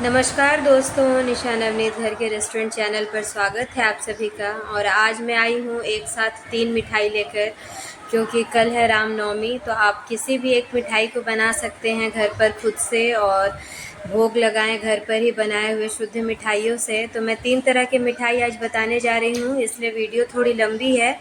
नमस्कार दोस्तों, निशा नवनीत घर के रेस्टोरेंट चैनल पर स्वागत है आप सभी का। और आज मैं आई हूँ एक साथ 3 मिठाई लेकर, क्योंकि कल है रामनवमी। तो आप किसी भी एक मिठाई को बना सकते हैं घर पर खुद से और भोग लगाएं घर पर ही बनाए हुए शुद्ध मिठाइयों से। तो मैं 3 तरह की मिठाई आज बताने जा रही हूँ, इसलिए वीडियो थोड़ी लंबी है।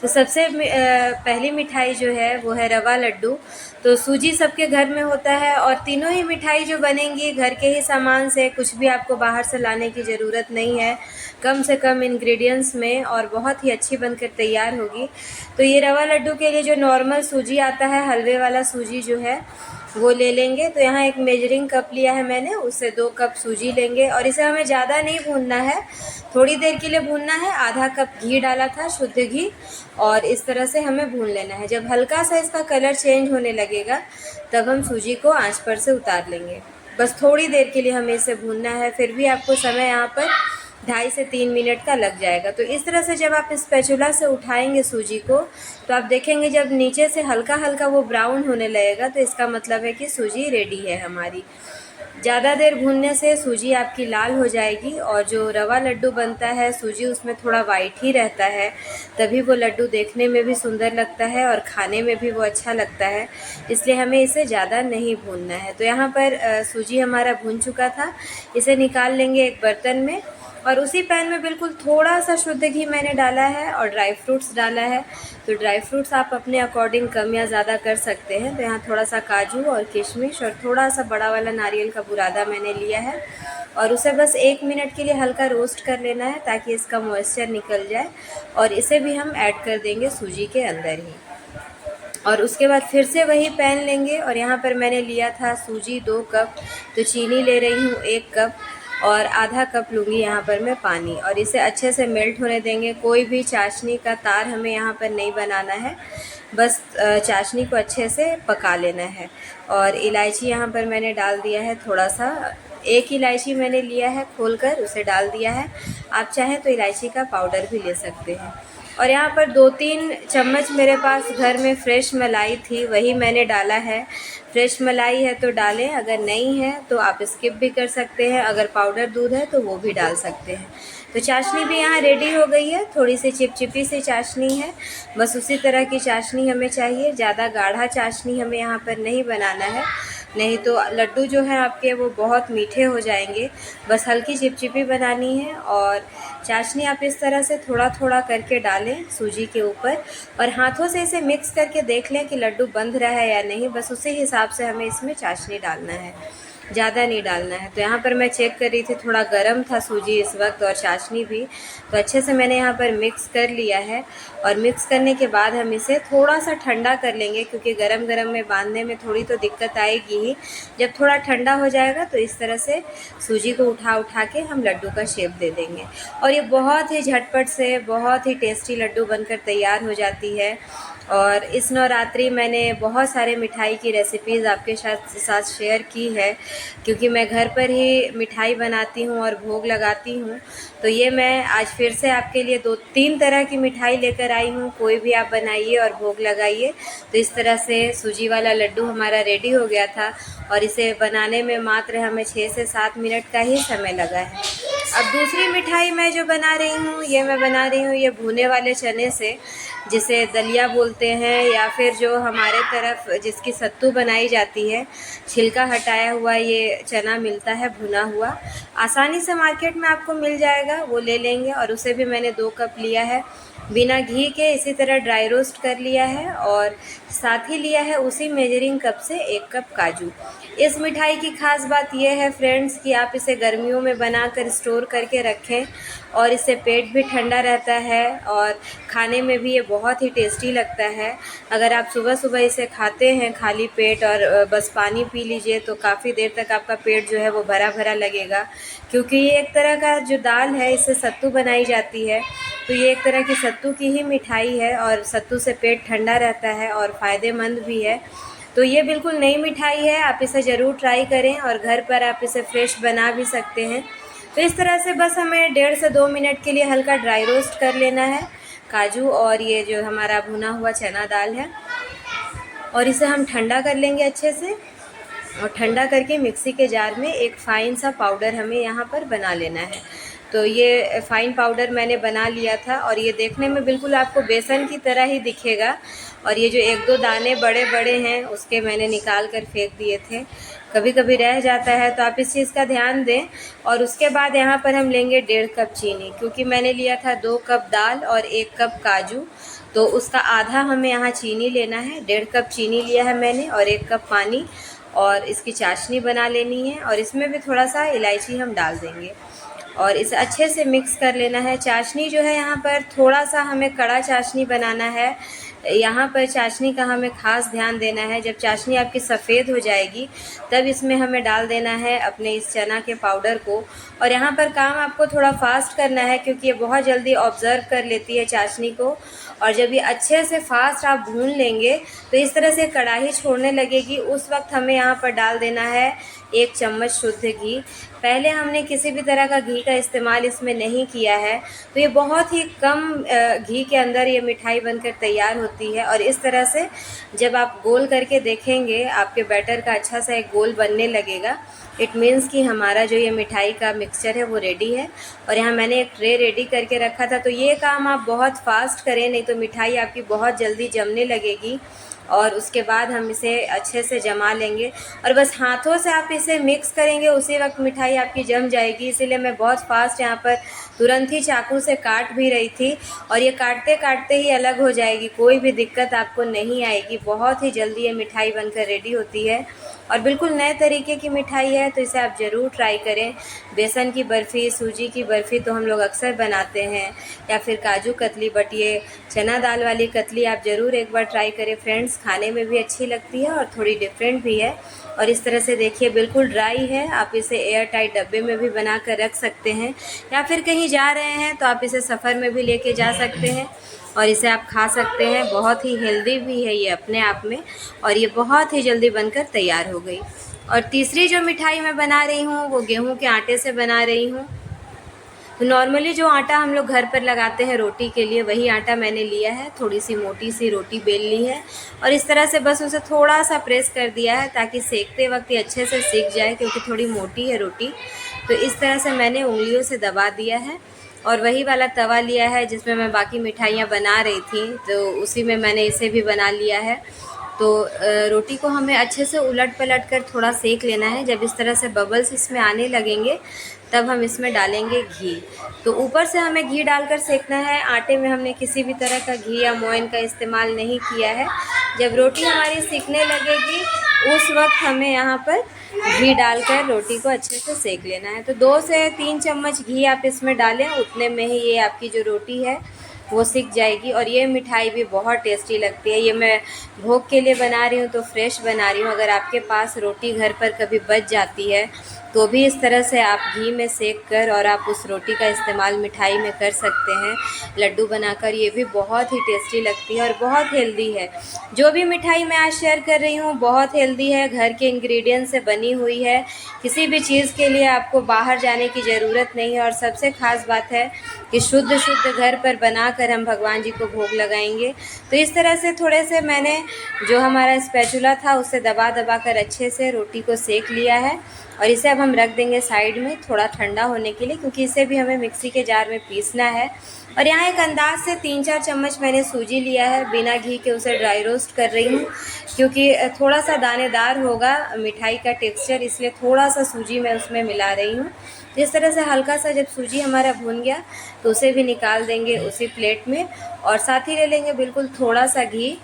तो सबसे पहली मिठाई जो है वो है रवा लड्डू। तो सूजी सबके घर में होता है और तीनों ही मिठाई जो बनेंगी घर के ही सामान से, कुछ भी आपको बाहर से लाने की ज़रूरत नहीं है, कम से कम इंग्रेडिएंट्स में, और बहुत ही अच्छी बनकर तैयार होगी। तो ये रवा लड्डू के लिए जो नॉर्मल सूजी आता है, हलवे वाला सूजी जो है वो ले लेंगे। तो यहाँ एक मेजरिंग कप लिया है मैंने, उससे 2 कप सूजी लेंगे और इसे हमें ज़्यादा नहीं भूनना है, थोड़ी देर के लिए भूनना है। आधा कप घी डाला था, शुद्ध घी, और इस तरह से हमें भून लेना है। जब हल्का सा इसका कलर चेंज होने लगेगा तब हम सूजी को आंच पर से उतार लेंगे। बस थोड़ी देर के लिए हमें इसे भूनना है, फिर भी आपको समय यहाँ पर 2.5 से 3 मिनट का लग जाएगा। तो इस तरह से जब आप स्पैचुला से उठाएंगे सूजी को, तो आप देखेंगे जब नीचे से हल्का हल्का वो ब्राउन होने लगेगा, तो इसका मतलब है कि सूजी रेडी है हमारी। ज़्यादा देर भूनने से सूजी आपकी लाल हो जाएगी, और जो रवा लड्डू बनता है सूजी उसमें थोड़ा वाइट ही रहता है, तभी वो लड्डू देखने में भी सुंदर लगता है और खाने में भी वो अच्छा लगता है। इसलिए हमें इसे ज़्यादा नहीं भूनना है। तो यहाँ पर सूजी हमारा भून चुका था, इसे निकाल लेंगे एक बर्तन में, और उसी पैन में बिल्कुल थोड़ा सा शुद्ध घी मैंने डाला है और ड्राई फ्रूट्स डाला है। तो ड्राई फ्रूट्स आप अपने अकॉर्डिंग कम या ज़्यादा कर सकते हैं। तो यहाँ थोड़ा सा काजू और किशमिश और थोड़ा सा बड़ा वाला नारियल का बुरादा मैंने लिया है, और उसे बस 1 मिनट के लिए हल्का रोस्ट कर लेना है ताकि इसका मॉइस्चर निकल जाए। और इसे भी हम ऐड कर देंगे सूजी के अंदर ही। और उसके बाद फिर से वही पैन लेंगे, और यहाँ पर मैंने लिया था सूजी 2 कप, तो चीनी ले रही हूँ 1 कप, और आधा कप लूँगी यहाँ पर मैं पानी, और इसे अच्छे से मेल्ट होने देंगे। कोई भी चाशनी का तार हमें यहाँ पर नहीं बनाना है, बस चाशनी को अच्छे से पका लेना है। और इलायची यहाँ पर मैंने डाल दिया है थोड़ा सा, 1 इलायची मैंने लिया है खोलकर, उसे डाल दिया है। आप चाहें तो इलायची का पाउडर भी ले सकते हैं। और यहाँ पर 2-3 चम्मच मेरे पास घर में फ्रेश मलाई थी, वही मैंने डाला है। फ्रेश मलाई है तो डालें, अगर नहीं है तो आप स्किप भी कर सकते हैं। अगर पाउडर दूध है तो वो भी डाल सकते हैं। तो चाशनी भी यहाँ रेडी हो गई है, थोड़ी सी चिपचिपी सी चाशनी है, बस उसी तरह की चाशनी हमें चाहिए। ज़्यादा गाढ़ा चाशनी हमें यहाँ पर नहीं बनाना है, नहीं तो लड्डू जो है आपके वो बहुत मीठे हो जाएंगे। बस हल्की चिपचिपी बनानी है, और चाशनी आप इस तरह से थोड़ा थोड़ा करके डालें सूजी के ऊपर, और हाथों से इसे मिक्स करके देख लें कि लड्डू बंध रहा है या नहीं। बस उसी हिसाब से हमें इसमें चाशनी डालना है, ज़्यादा नहीं डालना है। तो यहाँ पर मैं चेक कर रही थी, थोड़ा गर्म था सूजी इस वक्त और चाशनी भी, तो अच्छे से मैंने यहाँ पर मिक्स कर लिया है। और मिक्स करने के बाद हम इसे थोड़ा सा ठंडा कर लेंगे, क्योंकि गरम गरम में बांधने में थोड़ी तो दिक्कत आएगी ही। जब थोड़ा ठंडा हो जाएगा तो इस तरह से सूजी को उठा उठा के हम लड्डू का शेप दे देंगे, और ये बहुत ही झटपट से बहुत ही टेस्टी लड्डू बनकर तैयार हो जाती है। और इस नवरात्रि मैंने बहुत सारे मिठाई की रेसिपीज़ आपके साथ शेयर की है, क्योंकि मैं घर पर ही मिठाई बनाती हूँ और भोग लगाती हूँ। तो ये मैं आज फिर से आपके लिए 2-3 तरह की मिठाई लेकर आई हूँ। कोई भी आप बनाइए और भोग लगाइए। तो इस तरह से सूजी वाला लड्डू हमारा रेडी हो गया था, और इसे बनाने में मात्र हमें 6 से 7 मिनट का ही समय लगा है। अब दूसरी मिठाई मैं जो बना रही हूँ, ये भुने वाले चने से, जिसे दलिया बोलते हैं, या फिर जो हमारे तरफ जिसकी सत्तू बनाई जाती है, छिलका हटाया हुआ ये चना मिलता है भुना हुआ, आसानी से मार्केट में आपको मिल जाएगा, वो ले लेंगे। और उसे भी मैंने 2 कप लिया है, बिना घी के इसी तरह ड्राई रोस्ट कर लिया है, और साथ ही लिया है उसी मेजरिंग कप से 1 कप काजू। इस मिठाई की ख़ास बात यह है फ्रेंड्स कि आप इसे गर्मियों में बनाकर स्टोर करके रखें, और इससे पेट भी ठंडा रहता है और खाने में भी ये बहुत ही टेस्टी लगता है। अगर आप सुबह सुबह इसे खाते हैं खाली पेट और बस पानी पी लीजिए, तो काफ़ी देर तक आपका पेट जो है वो भरा भरा लगेगा, क्योंकि ये एक तरह का जो दाल है इससे सत्तू बनाई जाती है। तो ये एक तरह की सत्तू की ही मिठाई है, और सत्तू से पेट ठंडा रहता है और फ़ायदेमंद भी है। तो ये बिल्कुल नई मिठाई है, आप इसे ज़रूर ट्राई करें, और घर पर आप इसे फ्रेश बना भी सकते हैं। तो इस तरह से बस हमें 1.5 से 2 मिनट के लिए हल्का ड्राई रोस्ट कर लेना है काजू और ये जो हमारा भुना हुआ चना दाल है, और इसे हम ठंडा कर लेंगे अच्छे से। और ठंडा करके मिक्सी के जार में एक फ़ाइन सा पाउडर हमें यहाँ पर बना लेना है। तो ये फ़ाइन पाउडर मैंने बना लिया था और ये देखने में बिल्कुल आपको बेसन की तरह ही दिखेगा। और ये जो 1-2 दाने बड़े बड़े हैं उसके मैंने निकाल कर फेंक दिए थे, कभी कभी रह जाता है, तो आप इस चीज़ का ध्यान दें। और उसके बाद यहाँ पर हम लेंगे 1.5 कप चीनी, क्योंकि मैंने लिया था 2 कप दाल और 1 कप काजू, तो उसका आधा हमें यहाँ चीनी लेना है। 1.5 कप चीनी लिया है मैंने और 1 कप पानी, और इसकी चाशनी बना लेनी है। और इसमें भी थोड़ा सा इलायची हम डाल देंगे और इसे अच्छे से मिक्स कर लेना है। चाशनी जो है यहाँ पर थोड़ा सा हमें कड़ा चाशनी बनाना है। यहाँ पर चाशनी का हमें ख़ास ध्यान देना है। जब चाशनी आपकी सफ़ेद हो जाएगी तब इसमें हमें डाल देना है अपने इस चना के पाउडर को। और यहाँ पर काम आपको थोड़ा फास्ट करना है, क्योंकि ये बहुत जल्दी ऑब्ज़र्व कर लेती है चाशनी को। और जब ये अच्छे से फास्ट आप भून लेंगे तो इस तरह से कढ़ाई छोड़ने लगेगी, उस वक्त हमें यहाँ पर डाल देना है 1 चम्मच शुद्ध घी। पहले हमने किसी भी तरह का घी का इस्तेमाल इसमें नहीं किया है, तो ये बहुत ही कम घी के अंदर ये मिठाई बनकर तैयार होती है। और इस तरह से जब आप गोल करके देखेंगे आपके बैटर का अच्छा सा एक गोल बनने लगेगा, इट मीन्स कि हमारा जो ये मिठाई का मिक्सचर है वो रेडी है। और यहाँ मैंने एक ट्रे रेडी करके रखा था। तो ये काम आप बहुत फास्ट करें, नहीं तो मिठाई आपकी बहुत जल्दी जमने लगेगी। और उसके बाद हम इसे अच्छे से जमा लेंगे और बस हाथों से आप इसे मिक्स करेंगे, उसी वक्त मिठाई आपकी जम जाएगी। इसीलिए मैं बहुत फास्ट यहाँ पर तुरंत ही चाकू से काट भी रही थी, और ये काटते काटते ही अलग हो जाएगी, कोई भी दिक्कत आपको नहीं आएगी। बहुत ही जल्दी ये मिठाई बनकर रेडी होती है और बिल्कुल नए तरीके की मिठाई है, तो इसे आप ज़रूर ट्राई करें। बेसन की बर्फ़ी, सूजी की बर्फ़ी तो हम लोग अक्सर बनाते हैं, या फिर काजू कतली, बट ये चना दाल वाली कतली आप ज़रूर एक बार ट्राई करें फ्रेंड्स। खाने में भी अच्छी लगती है और थोड़ी डिफरेंट भी है। और इस तरह से देखिए बिल्कुल ड्राई है। आप इसे एयर टाइट डब्बे में भी बना कर रख सकते हैं, या फिर कहीं जा रहे हैं तो आप इसे सफ़र में भी लेके जा सकते हैं और इसे आप खा सकते हैं। बहुत ही हेल्दी भी है ये अपने आप में, और ये बहुत ही जल्दी बनकर तैयार हो गई। और तीसरी जो मिठाई मैं बना रही हूँ वो गेहूं के आटे से बना रही हूँ। तो नॉर्मली जो आटा हम लोग घर पर लगाते हैं रोटी के लिए, वही आटा मैंने लिया है। थोड़ी सी मोटी सी रोटी बेल ली है और इस तरह से बस उसे थोड़ा सा प्रेस कर दिया है, ताकि सेकते वक्त ये अच्छे से सीख जाए, क्योंकि थोड़ी मोटी है रोटी। तो इस तरह से मैंने उंगलियों से दबा दिया है। और वही वाला तवा लिया है जिसमें मैं बाकी मिठाइयाँ बना रही थी, तो उसी में मैंने इसे भी बना लिया है। तो रोटी को हमें अच्छे से उलट पलट कर थोड़ा सेक लेना है। जब इस तरह से बबल्स इसमें आने लगेंगे तब हम इसमें डालेंगे घी। तो ऊपर से हमें घी डालकर सेकना है। आटे में हमने किसी भी तरह का घी या मोइन का इस्तेमाल नहीं किया है। जब रोटी हमारी सिकने लगेगी उस वक्त हमें यहाँ पर घी डालकर रोटी को अच्छे से सेक लेना है। तो 2 से 3 चम्मच घी आप इसमें डालें, उतने में ही ये आपकी जो रोटी है वो सिक जाएगी। और ये मिठाई भी बहुत टेस्टी लगती है। ये मैं भोग के लिए बना रही हूँ तो फ्रेश बना रही हूँ। अगर आपके पास रोटी घर पर कभी बच जाती है तो भी इस तरह से आप घी में सेक कर और आप उस रोटी का इस्तेमाल मिठाई में कर सकते हैं, लड्डू बनाकर। ये भी बहुत ही टेस्टी लगती है और बहुत हेल्दी है। जो भी मिठाई मैं आज शेयर कर रही हूँ बहुत हेल्दी है, घर के इंग्रेडिएंट से बनी हुई है। किसी भी चीज़ के लिए आपको बाहर जाने की ज़रूरत नहीं है। और सबसे ख़ास बात है कि शुद्ध शुद्ध घर पर बनाकर हम भगवान जी को भोग लगाएंगे। तो इस तरह से थोड़े से मैंने जो हमारा स्पैचुला था उससे दबा दबा कर अच्छे से रोटी को सेक लिया है। और इसे अब हम रख देंगे साइड में थोड़ा ठंडा होने के लिए, क्योंकि इसे भी हमें मिक्सी के जार में पीसना है। और यहाँ एक अंदाज से 3-4 चम्मच मैंने सूजी लिया है, बिना घी के उसे ड्राई रोस्ट कर रही हूँ, क्योंकि थोड़ा सा दानेदार होगा मिठाई का टेक्सचर, इसलिए थोड़ा सा सूजी मैं उसमें मिला रही हूँ। इस तरह से हल्का सा जब सूजी हमारा भुन गया तो उसे भी निकाल देंगे उसी प्लेट में। और साथ ही ले लेंगे बिल्कुल थोड़ा सा घी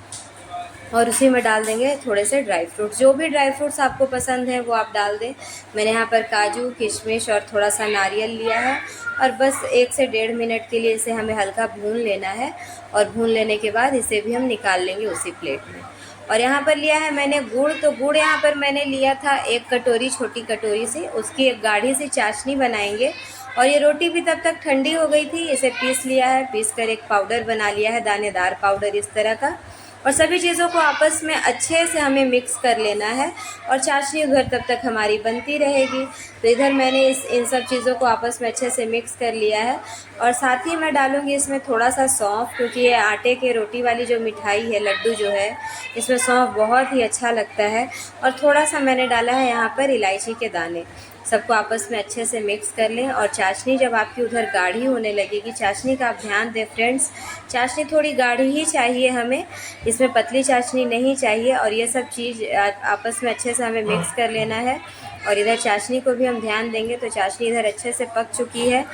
और उसी में डाल देंगे थोड़े से ड्राई फ्रूट्स। जो भी ड्राई फ्रूट्स आपको पसंद हैं वो आप डाल दें। मैंने यहाँ पर काजू, किशमिश और थोड़ा सा नारियल लिया है। और बस 1 से 1.5 मिनट के लिए इसे हमें हल्का भून लेना है। और भून लेने के बाद इसे भी हम निकाल लेंगे उसी प्लेट में। और यहाँ पर लिया है मैंने गुड़। तो गुड़ यहाँ पर मैंने लिया था 1 कटोरी, छोटी कटोरी से। उसकी एक गाढ़ी सी चाशनी बनाएंगे। और ये रोटी भी तब तक ठंडी हो गई थी, इसे पीस लिया है। पीस कर एक पाउडर बना लिया है, दानेदार पाउडर इस तरह का। और सभी चीज़ों को आपस में अच्छे से हमें मिक्स कर लेना है और चाशनी उधर तब तक हमारी बनती रहेगी। तो इधर मैंने इन सब चीज़ों को आपस में अच्छे से मिक्स कर लिया है और साथ ही मैं डालूँगी इसमें थोड़ा सा सौंफ, क्योंकि ये आटे के रोटी वाली जो मिठाई है, लड्डू जो है, इसमें सौंफ बहुत ही अच्छा लगता है। और थोड़ा सा मैंने डाला है यहाँ पर इलायची के दाने। सबको आपस में अच्छे से मिक्स कर लें। और चाशनी जब आपकी उधर गाढ़ी होने लगेगी, चाशनी का आप ध्यान दें फ्रेंड्स, चाशनी थोड़ी गाढ़ी ही चाहिए हमें, इसमें पतली चाशनी नहीं चाहिए। और ये सब चीज़ आपस में अच्छे से हमें मिक्स कर लेना है। और इधर चाशनी को भी हम ध्यान देंगे। तो चाशनी इधर अच्छे से पक चुकी है,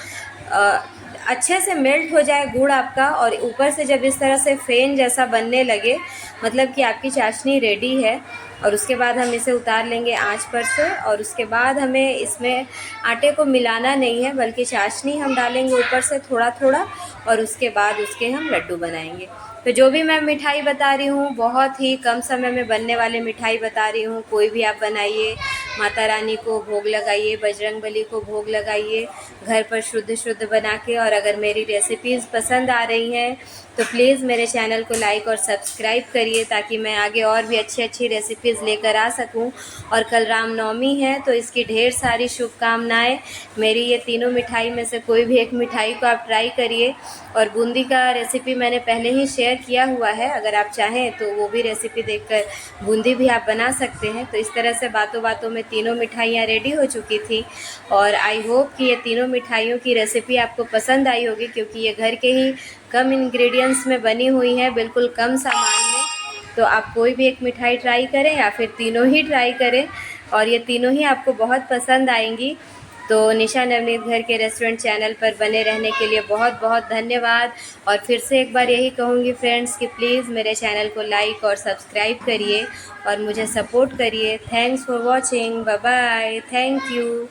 अच्छे से मेल्ट हो जाए गुड़ आपका, और ऊपर से जब इस तरह से फेन जैसा बनने लगे, मतलब कि आपकी चाशनी रेडी है। और उसके बाद हम इसे उतार लेंगे आंच पर से। और उसके बाद हमें इसमें आटे को मिलाना नहीं है, बल्कि चाशनी हम डालेंगे ऊपर से थोड़ा थोड़ा, और उसके बाद उसके हम लड्डू बनाएंगे। तो जो भी मैं मिठाई बता रही हूँ, बहुत ही कम समय में बनने वाले मिठाई बता रही हूँ। कोई भी आप बनाइए, माता रानी को भोग लगाइए, बजरंगबली को भोग लगाइए घर पर शुद्ध शुद्ध बना के। और अगर मेरी रेसिपीज़ पसंद आ रही हैं तो प्लीज़ मेरे चैनल को लाइक और सब्सक्राइब करिए, ताकि मैं आगे और भी अच्छी अच्छी रेसिपीज़ लेकर आ सकूं। और कल रामनवमी है, तो इसकी ढेर सारी शुभकामनाएं। मेरी ये तीनों मिठाई में से कोई भी एक मिठाई को आप ट्राई करिए। और बूंदी का रेसिपी मैंने पहले ही शेयर किया हुआ है, अगर आप चाहें तो वो भी रेसिपी देखकर बूंदी भी आप बना सकते हैं। तो इस तरह से बातों बातों में तीनों मिठाइयाँ रेडी हो चुकी थी। और आई होप कि ये तीनों मिठाइयों की रेसिपी आपको पसंद आई होगी, क्योंकि ये घर के ही कम इंग्रेडिएंट्स में बनी हुई हैं, बिल्कुल कम सामान में। तो आप कोई भी एक मिठाई ट्राई करें या फिर तीनों ही ट्राई करें, और ये तीनों ही आपको बहुत पसंद आएंगी। तो निशा नवनीत घर के रेस्टोरेंट चैनल पर बने रहने के लिए बहुत बहुत धन्यवाद। और फिर से एक बार यही कहूँगी फ्रेंड्स कि प्लीज़ मेरे चैनल को लाइक और सब्सक्राइब करिए और मुझे सपोर्ट करिए। Thanks for watching, bye bye, thank you.